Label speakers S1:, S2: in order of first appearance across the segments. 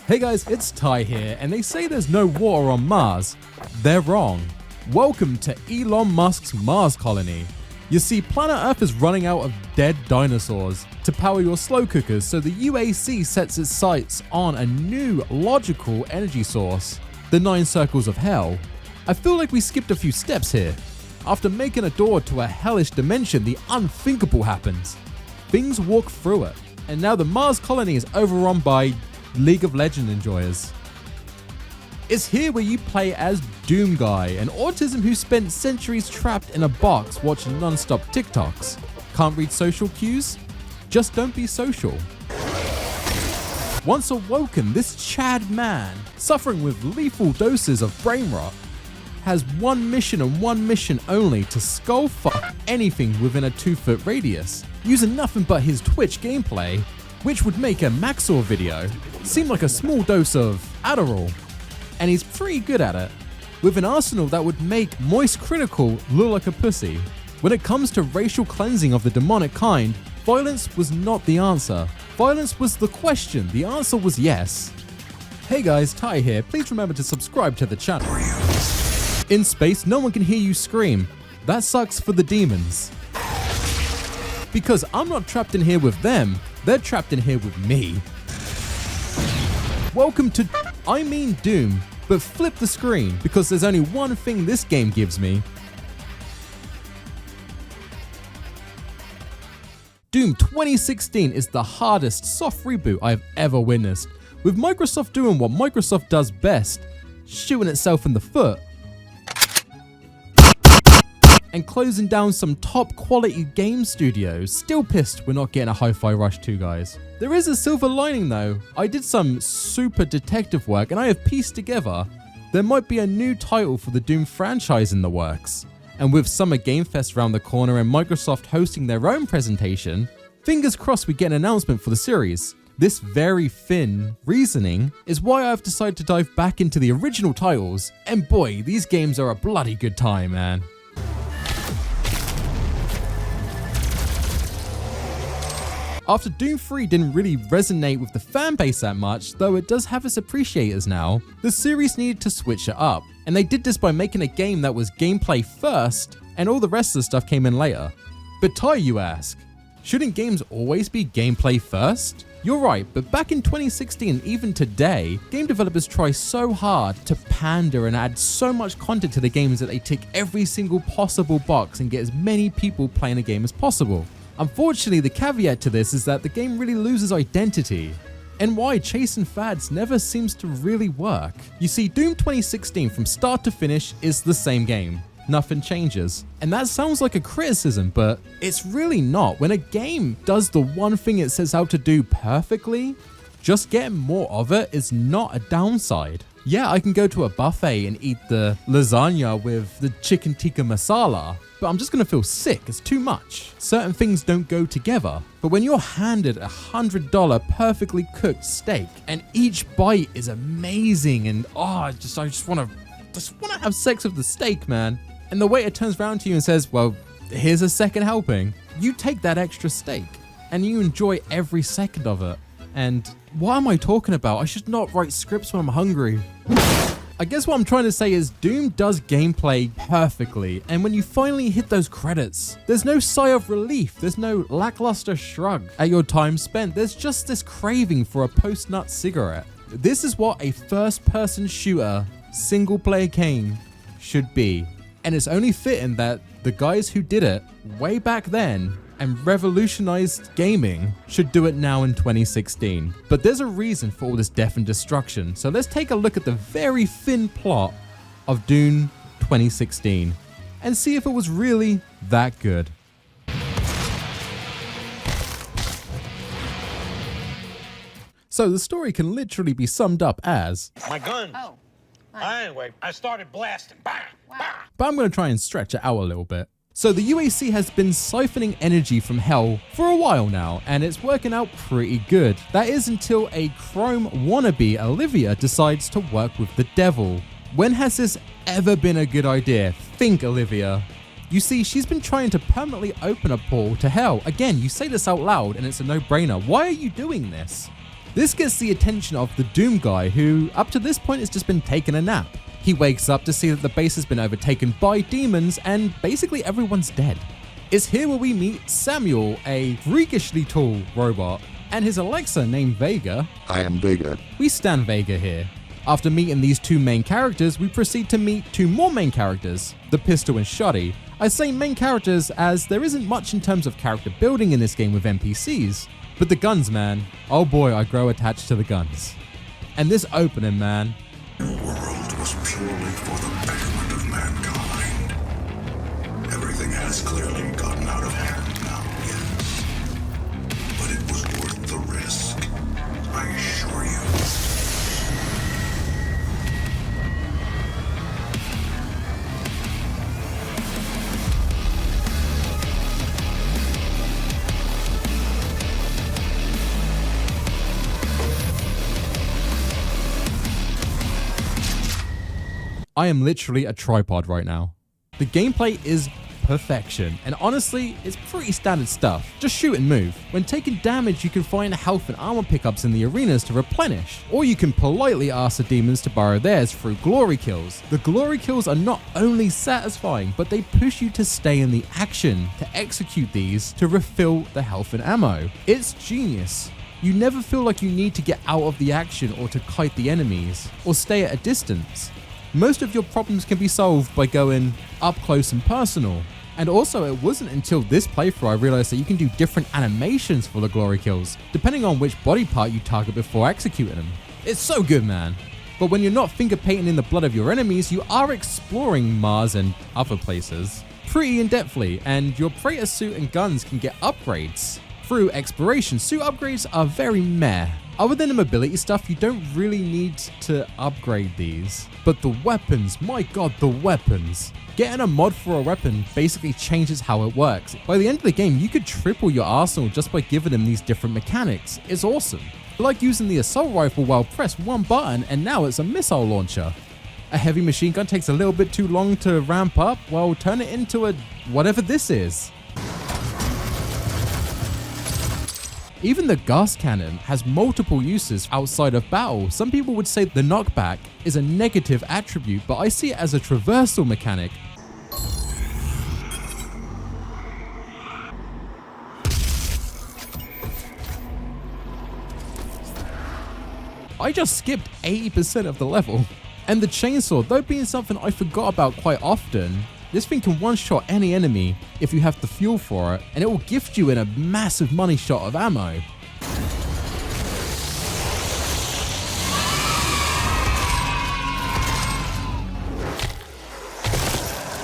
S1: Hey guys, it's Ty here, and they say there's no water on Mars. They're wrong. Welcome to Elon Musk's Mars colony. You see, planet Earth is running out of dead dinosaurs to power your slow cookers, so the UAC sets its sights on a new logical energy source, the 9 circles of hell. I feel like we skipped a few steps here. After making a door to a hellish dimension, the unthinkable happens. Things walk through it, and now the Mars colony is overrun by League of Legends enjoyers. It's here where you play as Doom Guy, an autism who spent centuries trapped in a box watching non-stop TikToks. Can't read social cues? Just don't be social. Once awoken, this Chad man, suffering with lethal doses of brain rot, has one mission and one mission only: to skull fuck anything within a 2-foot radius, using nothing but his Twitch gameplay, which would make a Maxor video seem like a small dose of Adderall. And he's pretty good at it, with an arsenal that would make Moist Critical look like a pussy. When it comes to racial cleansing of the demonic kind, violence was not the answer. Violence was the question. The answer was yes. Hey guys, Ty here. Please remember to subscribe to the channel. In space, no one can hear you scream. That sucks for the demons. Because I'm not trapped in here with them, they're trapped in here with me. Welcome to Doom, but flip the screen, because there's only one thing this game gives me. Doom 2016 is the hardest soft reboot I've ever witnessed, with Microsoft doing what Microsoft does best, shooting itself in the foot and closing down some top quality game studios. Still pissed we're not getting a Hi-Fi Rush 2, guys. There is a silver lining though. I did some super detective work and I have pieced together there might be a new title for the Doom franchise in the works. And with Summer Game Fest around the corner and Microsoft hosting their own presentation, fingers crossed we get an announcement for the series. This very thin reasoning is why I've decided to dive back into the original titles, and boy, these games are a bloody good time, man. After Doom 3 didn't really resonate with the fanbase that much, though it does have its appreciators now, the series needed to switch it up, and they did this by making a game that was gameplay first, and all the rest of the stuff came in later. But Ty, you ask, shouldn't games always be gameplay first? You're right, but back in 2016 and even today, game developers try so hard to pander and add so much content to the games that they tick every single possible box and get as many people playing a game as possible. Unfortunately, the caveat to this is that the game really loses identity, and why chasing fads never seems to really work. You see, Doom 2016 from start to finish is the same game. Nothing changes. And that sounds like a criticism, but it's really not. When a game does the one thing it sets out to do perfectly, just getting more of it is not a downside. Yeah, I can go to a buffet and eat the lasagna with the chicken tikka masala, but I'm just gonna feel sick. It's too much. Certain things don't go together. But when you're handed a $100 perfectly cooked steak and each bite is amazing and I just wanna have sex with the steak, man. And the waiter turns around to you and says, well, here's a second helping. You take that extra steak and you enjoy every second of it. And what am I talking about? I should not write scripts when I'm hungry. I guess what I'm trying to say is Doom does gameplay perfectly, and when you finally hit those credits, there's no sigh of relief, there's no lackluster shrug at your time spent, there's just this craving for a post-nut cigarette. This is what a first-person shooter single-player game should be, and it's only fitting that the guys who did it way back then and revolutionized gaming should do it now in 2016. But there's a reason for all this death and destruction, so let's take a look at the very thin plot of Doom 2016 and see if it was really that good. So the story can literally be summed up as,
S2: my guns.
S3: Oh.
S2: Anyway, I started blasting. Bang,
S3: Wow.
S2: bang.
S1: but I'm going to try and stretch it out a little bit. So the UAC has been siphoning energy from hell for a while now, and it's working out pretty good. That is until a Chrome wannabe, Olivia, decides to work with the devil. When has this ever been a good idea? Think, Olivia. You see, she's been trying to permanently open a portal to hell. Again, you say this out loud and it's a no-brainer. Why are you doing this? This gets the attention of the Doom guy, who up to this point has just been taking a nap. He wakes up to see that the base has been overtaken by demons and basically everyone's dead. It's here where we meet Samuel, a freakishly tall robot, and his Alexa named Vega.
S3: I am Vega.
S1: We stan Vega here. After meeting these two main characters, we proceed to meet two more main characters, the Pistol and Shoddy. I say main characters as there isn't much in terms of character building in this game with NPCs. But the guns, man, oh boy, I grow attached to the guns. And this opening, man.
S4: The world was purely for the betterment of mankind. Everything has clearly gotten out of hand now, yes. But it was worth the risk, I assure you.
S1: I am literally a tripod right now. The gameplay is perfection, and honestly, it's pretty standard stuff. Just shoot and move. When taking damage, you can find health and armor pickups in the arenas to replenish, or you can politely ask the demons to borrow theirs through glory kills. The glory kills are not only satisfying, but they push you to stay in the action, to execute these, to refill the health and ammo. It's genius. You never feel like you need to get out of the action or to kite the enemies, or stay at a distance. Most of your problems can be solved by going up close and personal. And also, it wasn't until this playthrough I realized that you can do different animations for the glory kills, depending on which body part you target before executing them. It's so good, man. But when you're not finger painting in the blood of your enemies, you are exploring Mars and other places pretty in-depthly, and your Praetor suit and guns can get upgrades. Through exploration, suit upgrades are very meh. Other than the mobility stuff, you don't really need to upgrade these. But the weapons, my god, the weapons. Getting a mod for a weapon basically changes how it works. By the end of the game, you could triple your arsenal just by giving them these different mechanics. It's awesome. Like using the assault rifle while press one button and now it's a missile launcher. A heavy machine gun takes a little bit too long to ramp up, well, turn it into a whatever this is. Even the gas cannon has multiple uses outside of battle. Some people would say the knockback is a negative attribute, but I see it as a traversal mechanic. I just skipped 80% of the level. And the chainsaw, though being something I forgot about quite often, this thing can one-shot any enemy if you have the fuel for it, and it will gift you in a massive money shot of ammo.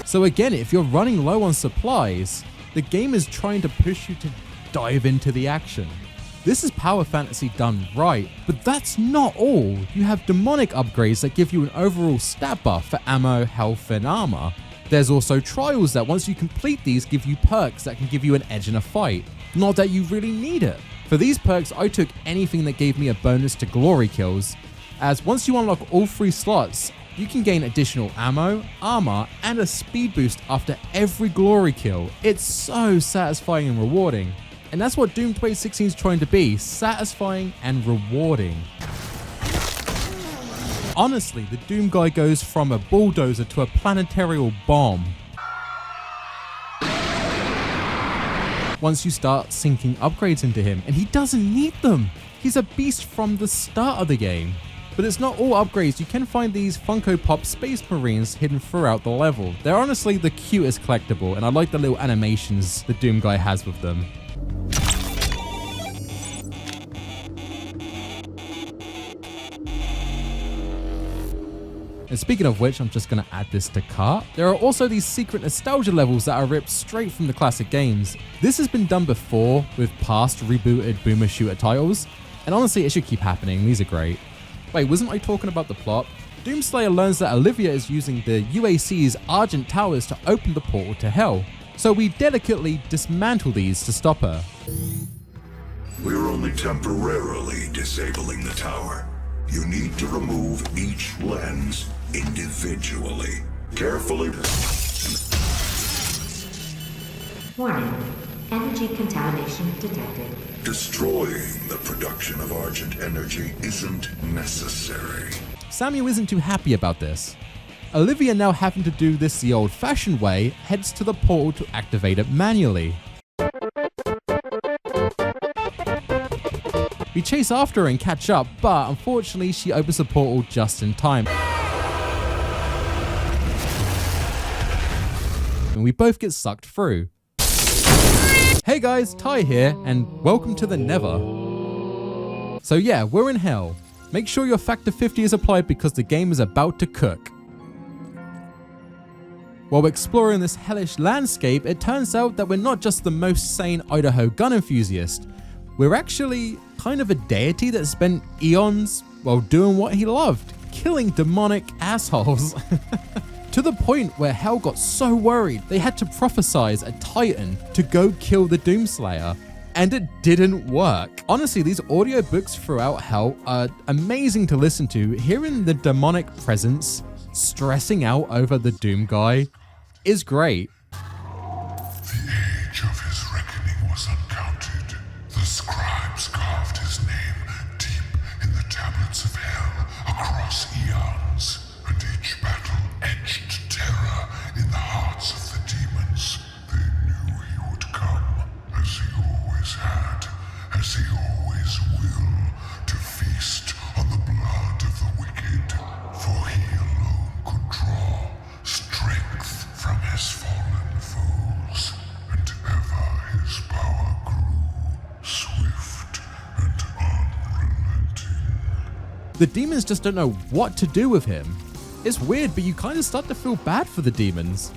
S1: So again, if you're running low on supplies, the game is trying to push you to dive into the action. This is power fantasy done right, but that's not all. You have demonic upgrades that give you an overall stat buff for ammo, health, and armor. There's also trials that once you complete these give you perks that can give you an edge in a fight. Not that you really need it. For these perks, I took anything that gave me a bonus to glory kills, as once you unlock all 3 slots, you can gain additional ammo, armor, and a speed boost after every glory kill. It's so satisfying and rewarding. And that's what Doom 2016 is trying to be, satisfying and rewarding. Honestly, the Doom guy goes from a bulldozer to a planetarial bomb once you start sinking upgrades into him, and he doesn't need them. He's a beast from the start of the game. But it's not all upgrades. You can find these Funko Pop Space Marines hidden throughout the level. They're honestly the cutest collectible, and I like the little animations the Doom guy has with them. And speaking of which, I'm just going to add this to cart. There are also these secret nostalgia levels that are ripped straight from the classic games. This has been done before with past rebooted boomer shooter titles, and honestly it should keep happening. These are great. Wait, wasn't I talking about the plot? Doomslayer learns that Olivia is using the UAC's Argent Towers to open the portal to Hell, so we delicately dismantle these to stop her.
S4: We're only temporarily disabling the tower. You need to remove each lens individually. Carefully.
S5: Warning. Energy contamination detected.
S4: Destroying the production of Argent energy isn't necessary.
S1: Samuel isn't too happy about this. Olivia, now having to do this the old-fashioned way, heads to the portal to activate it manually. We chase after her and catch up, but unfortunately she opens the portal just in time. And we both get sucked through. Hey guys, Ty here, and welcome to the Never. So yeah, we're in hell. Make sure your factor 50 is applied because the game is about to cook. While exploring this hellish landscape, it turns out that we're not just the most sane Idaho gun enthusiast. We're actually kind of a deity that spent eons, well, doing what he loved, killing demonic assholes. To the point where Hell got so worried they had to prophesize a Titan to go kill the Doomslayer. And it didn't work. Honestly, these audiobooks throughout Hell are amazing to listen to. Hearing the demonic presence stressing out over the Doom guy is great.
S4: The age of his reckoning was uncounted. The scribes carved his name deep in the tablets of hell across eons, and each battle etched terror in the hearts of the demons. They knew he would come, as he always had, as he always will, to feast on the blood of the wicked, for he alone could draw strength from his fallen foes, and ever his power grew, swift and unrelenting.
S1: The demons just don't know what to do with him. It's weird, but you kind of start to feel bad for the demons.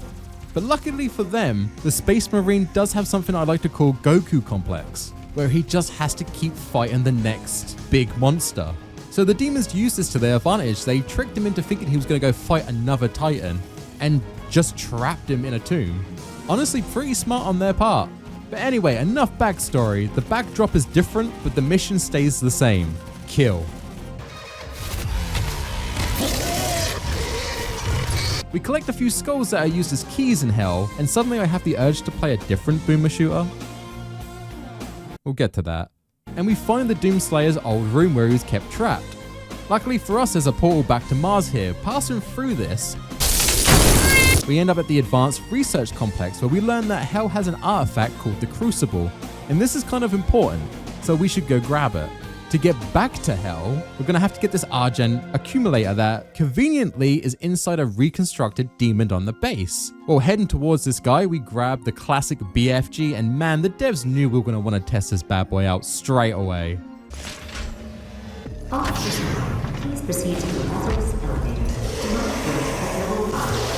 S1: But luckily for them, the Space Marine does have something I like to call Goku complex, where he just has to keep fighting the next big monster. So the demons used this to their advantage. They tricked him into thinking he was going to go fight another Titan and just trapped him in a tomb. Honestly, pretty smart on their part. But anyway, enough backstory. The backdrop is different, but the mission stays the same. Kill. We collect a few skulls that are used as keys in Hell, and suddenly I have the urge to play a different boomer shooter. We'll get to that. And we find the Doomslayer's old room where he was kept trapped. Luckily for us, there's a portal back to Mars here. Passing through this, we end up at the Advanced Research Complex where we learn that Hell has an artifact called the Crucible. And this is kind of important, so we should go grab it. To get back to Hell, we're going to have to get this Argent accumulator that conveniently is inside a reconstructed demon on the base. While heading towards this guy, we grab the classic BFG, and man, the devs knew we were going to want to test this bad boy out straight away.
S3: Please proceed to the hazardous elevator. Do not board at level 5.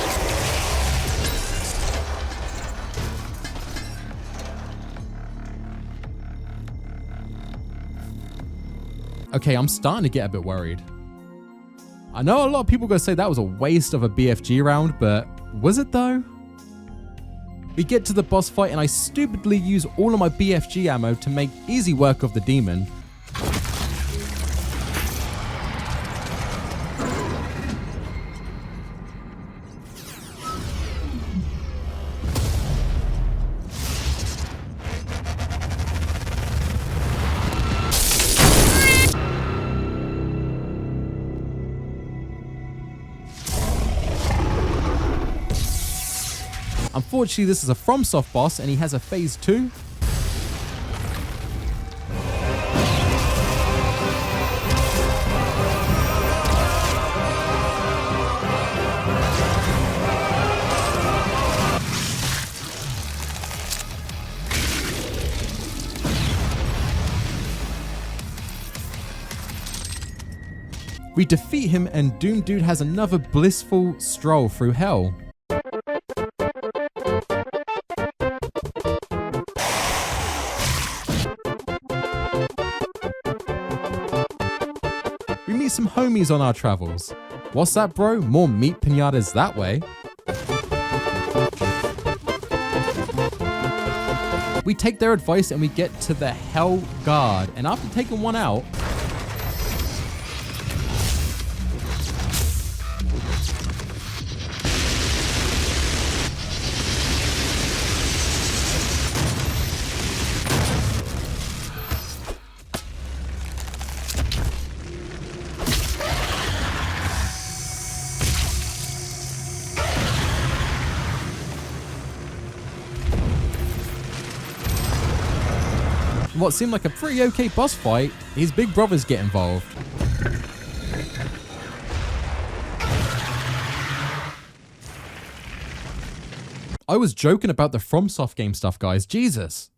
S1: Okay, I'm starting to get a bit worried. I know a lot of people are going to say that was a waste of a BFG round, but was it though? We get to the boss fight and I stupidly use all of my BFG ammo to make easy work of the demon. Unfortunately, this is a FromSoft boss and he has a phase 2. We defeat him and Doom Dude has another blissful stroll through Hell. We meet some homies on our travels. What's that, bro? More meat pinatas that way. We take their advice and we get to the Hell Guard, and after taking one out, what seemed like a pretty okay boss fight, his big brothers get involved. I was joking about the FromSoft game stuff, guys. Jesus.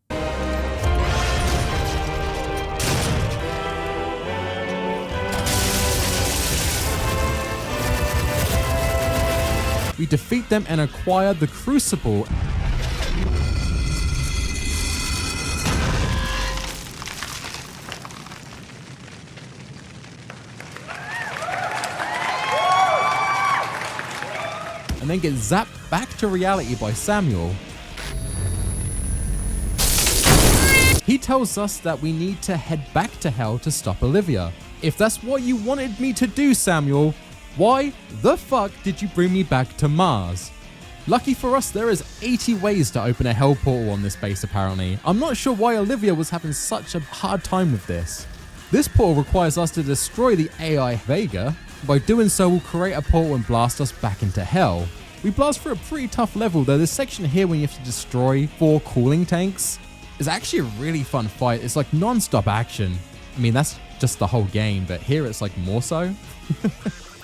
S1: We defeat them and acquire the Crucible. And then get zapped back to reality by Samuel. He tells us that we need to head back to hell to stop Olivia. If that's what you wanted me to do, Samuel, why the fuck did you bring me back to Mars? Lucky for us, there is 80 ways to open a hell portal on this base apparently. I'm not sure why Olivia was having such a hard time with this. This portal requires us to destroy the AI Vega. By doing so, we'll create a portal and blast us back into hell. We blast through a pretty tough level, though this section here when you have to destroy 4 cooling tanks is actually a really fun fight. It's like non-stop action. I mean, that's just the whole game, but here it's like more so.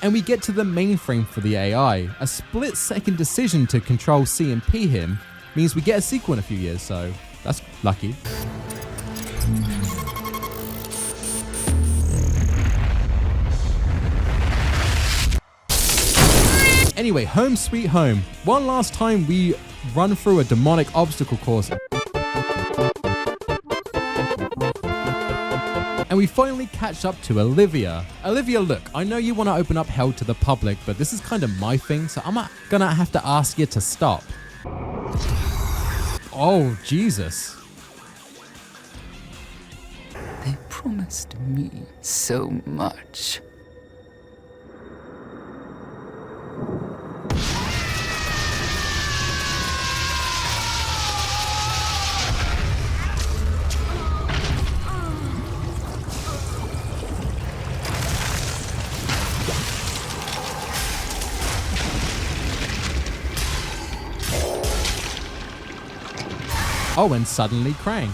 S1: And we get to the mainframe for the AI. A split-second decision to control C and P him means we get a sequel in a few years, so that's lucky. Anyway, home sweet home. One last time we run through a demonic obstacle course. And we finally catch up to Olivia. Olivia, look, I know you want to open up hell to the public, but this is kind of my thing, so I'm gonna have to ask you to stop. Oh, Jesus.
S5: They promised me so much.
S1: Oh, and suddenly Krang.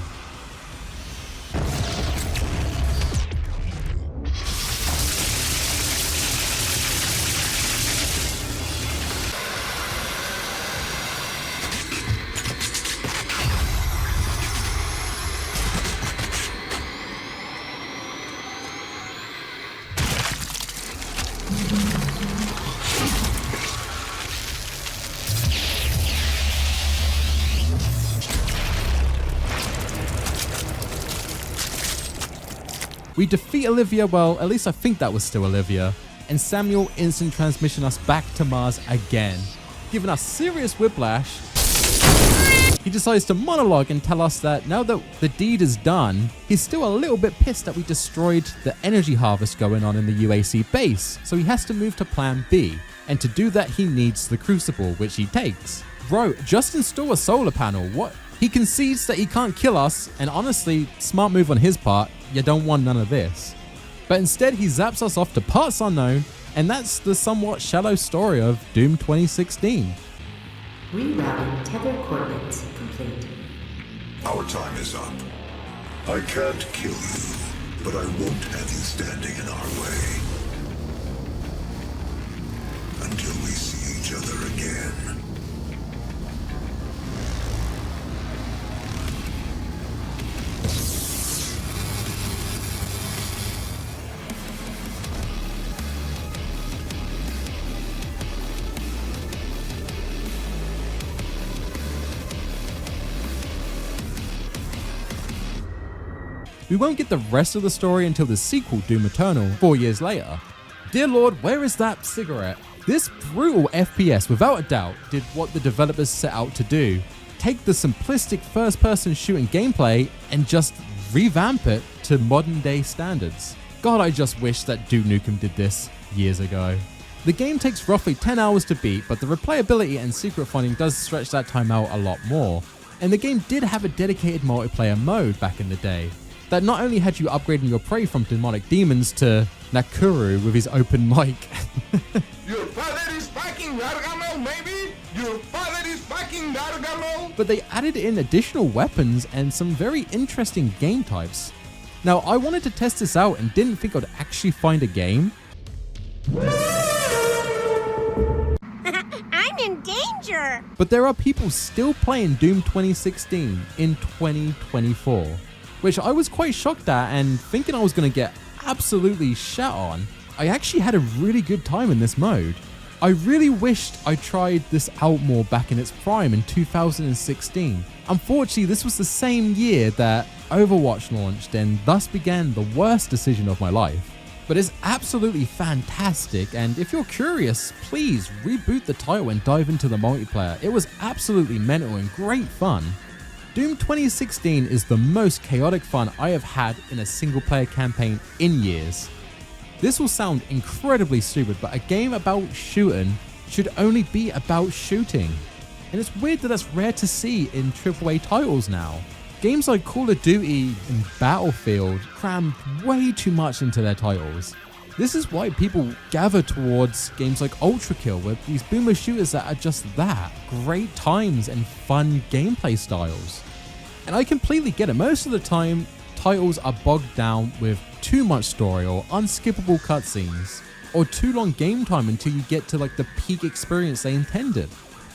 S1: We defeat Olivia, well, at least I think that was still Olivia, and Samuel instant transmission us back to Mars again, giving us serious whiplash. He decides to monologue and tell us that now that the deed is done, he's still a little bit pissed that we destroyed the energy harvest going on in the UAC base, so he has to move to plan B, and to do that he needs the Crucible, which he takes. Bro, just install a solar panel, what? He concedes that he can't kill us, and honestly, smart move on his part, you don't want none of this. But instead he zaps us off to parts unknown, and that's the somewhat shallow story of Doom 2016.
S3: Rerouting tether coordinates complete.
S4: Our time is up. I can't kill you, but I won't have you standing in our way. Until we see each other again.
S1: We won't get the rest of the story until the sequel, Doom Eternal, 4 years later. Dear Lord, where is that cigarette? This brutal FPS, without a doubt, did what the developers set out to do. Take the simplistic first-person shooting gameplay and just revamp it to modern-day standards. God, I just wish that Duke Nukem did this years ago. The game takes roughly 10 hours to beat, but the replayability and secret finding does stretch that time out a lot more. And the game did have a dedicated multiplayer mode back in the day, that not only had you upgrading your prey from demonic demons to Nakuru with his open mic.
S6: Your father is fucking Gargamel, maybe? Your father is fucking
S1: But they added in additional weapons and some very interesting game types. Now, I wanted to test this out and didn't think I'd actually find a game.
S6: I'm in danger!
S1: But there are people still playing Doom 2016 in 2024, which I was quite shocked at, and thinking I was going to get absolutely shat on. I actually had a really good time in this mode. I really wished I tried this out more back in its prime in 2016. Unfortunately, this was the same year that Overwatch launched, and thus began the worst decision of my life. But it's absolutely fantastic, and if you're curious, please reboot the title and dive into the multiplayer. It was absolutely mental and great fun. Doom 2016 is the most chaotic fun I have had in a single player campaign in years. This will sound incredibly stupid, but a game about shooting should only be about shooting. And it's weird that that's rare to see in AAA titles now. Games like Call of Duty and Battlefield cram way too much into their titles. This is why people gather towards games like Ultra Kill, with these boomer shooters that are just that, great times and fun gameplay styles. And I completely get it. Most of the time, titles are bogged down with too much story or unskippable cutscenes, or too long game time until you get to like the peak experience they intended.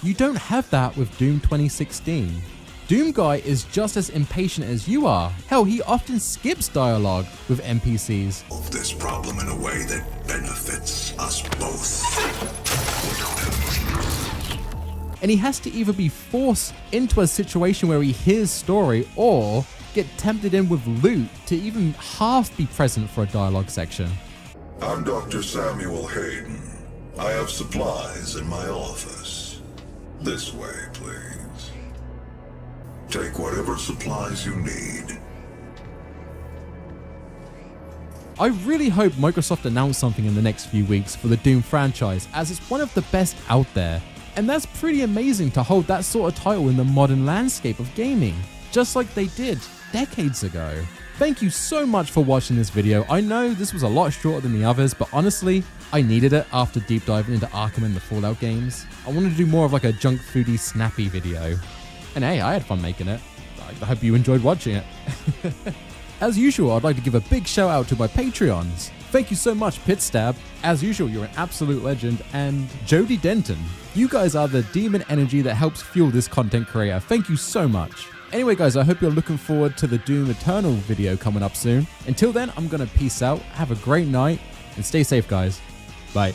S1: You don't have that with Doom 2016. Doom Guy is just as impatient as you are. Hell, he often skips dialogue with NPCs.
S4: Solve this problem in a way that benefits us both.
S1: And he has to either be forced into a situation where he hears story, or get tempted in with loot to even half be present for a dialogue section.
S4: I'm Dr. Samuel Hayden. I have supplies in my office. This way, please. Take whatever supplies you need.
S1: I really hope Microsoft announce something in the next few weeks for the Doom franchise, as it's one of the best out there. And that's pretty amazing to hold that sort of title in the modern landscape of gaming, just like they did decades ago. Thank you so much for watching this video. I know this was a lot shorter than the others, but honestly, I needed it after deep diving into Arkham and the Fallout games. I wanted to do more of like a junk foodie snappy video. And hey, I had fun making it. I hope you enjoyed watching it. As usual, I'd like to give a big shout out to my Patreons. Thank you so much, Pitstab. As usual, you're an absolute legend. And Jody Denton. You guys are the demon energy that helps fuel this content creator. Thank you so much. Anyway, guys, I hope you're looking forward to the Doom Eternal video coming up soon. Until then, I'm going to peace out. Have a great night and stay safe, guys. Bye.